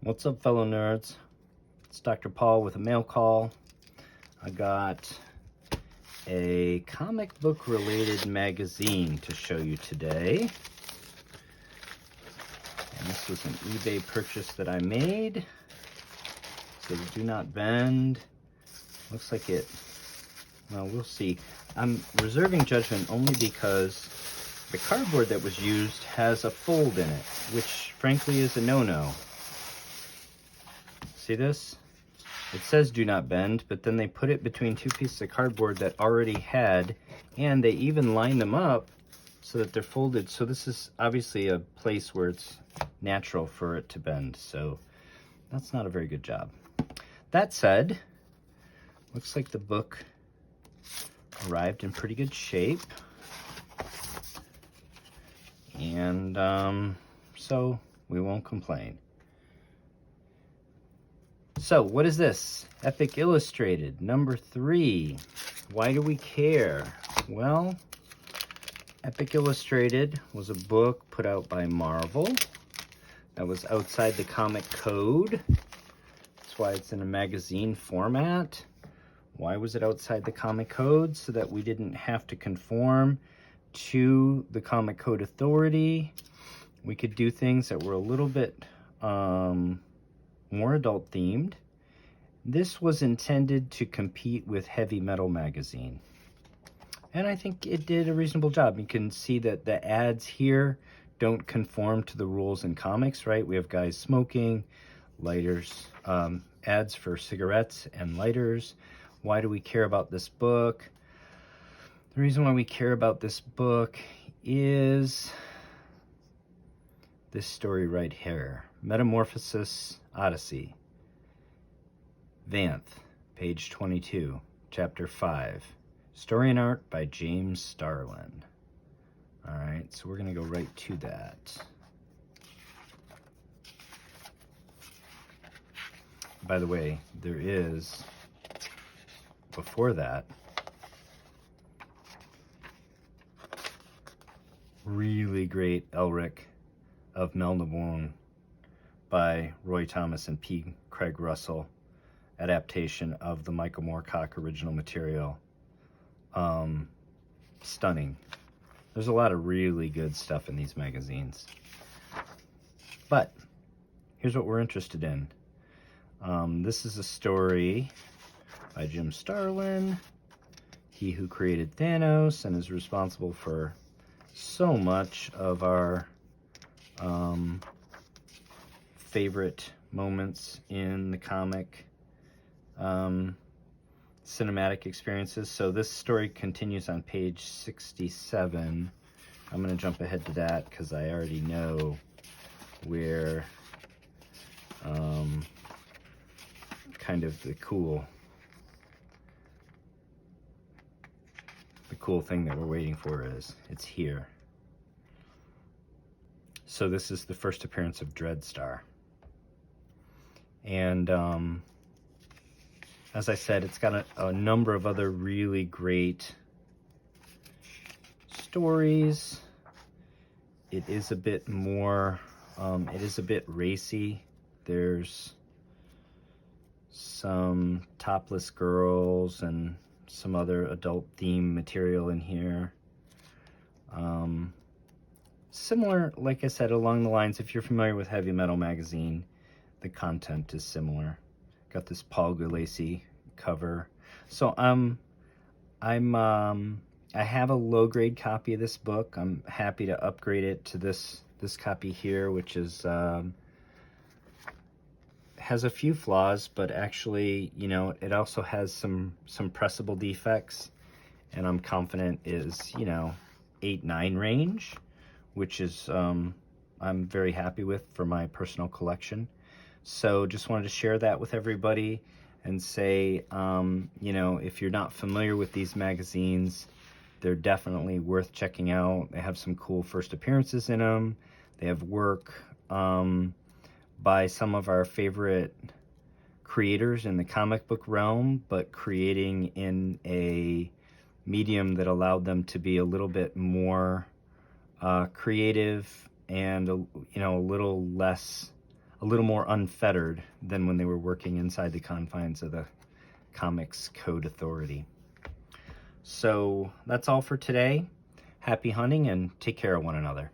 What's up, fellow nerds? It's Dr. Paul with a mail call. I got a comic book related magazine to show you today. And this was an eBay purchase that I made. It says do not bend. Looks like it, well, we'll see. I'm reserving judgment only because the cardboard that was used has a fold in it, which frankly is a no-no. See this? It says do not bend, but then they put it between two pieces of cardboard that already had, and they even lined them up so that they're folded. So this is obviously a place where it's natural for it to bend. So that's not a very good job. That said, looks like the book arrived in pretty good shape. And so we won't complain. So what is this? Epic Illustrated, number 3. Why do we care? Well, Epic Illustrated was a book put out by Marvel that was outside the comic code. That's why it's in a magazine format. Why was it outside the comic code? So that we didn't have to conform to the comic code authority. We could do things that were a little bit more adult themed. This was intended to compete with Heavy Metal magazine, and I think it did a reasonable job. You can see that the ads here don't conform to the rules in comics, right? We have guys smoking, lighters, ads for cigarettes and lighters. Why do we care about this book? The reason why we care about this book is this story right here, Metamorphosis Odyssey, Vanth, page 22, chapter 5, story and art by James Starlin. All right, so we're gonna go right to that. By the way, there is, before that, really great Elric of Melniboné by Roy Thomas and P. Craig Russell adaptation of the Michael Moorcock original material. Stunning. There's a lot of really good stuff in these magazines. But here's what we're interested in. This is a story by Jim Starlin, he who created Thanos and is responsible for so much of our favorite moments in the comic cinematic experiences. So this story continues on page 67. I'm going to jump ahead to that because I already know where kind of the cool thing that we're waiting for is. It's here. So this is the first appearance of Dreadstar. And as I said, it's got a number of other really great stories. It is a bit more, it is a bit racy. There's some topless girls and some other adult theme material in here. Similar, like I said, along the lines, if you're familiar with Heavy Metal magazine, the content is similar. Got this Paul Gulacy cover. So I have a low grade copy of this book. I'm happy to upgrade it to this copy here, which is has a few flaws, but actually, you know, it also has some pressable defects, and I'm confident is, you know, 8-9 range, which is I'm very happy with for my personal collection. So just wanted to share that with everybody and say, you know, if you're not familiar with these magazines, they're definitely worth checking out. They have some cool first appearances in them. They have work by some of our favorite creators in the comic book realm, but creating in a medium that allowed them to be a little bit more creative and, you know, a little less a little more unfettered than when they were working inside the confines of the Comics Code Authority. So that's all for today. Happy hunting and take care of one another.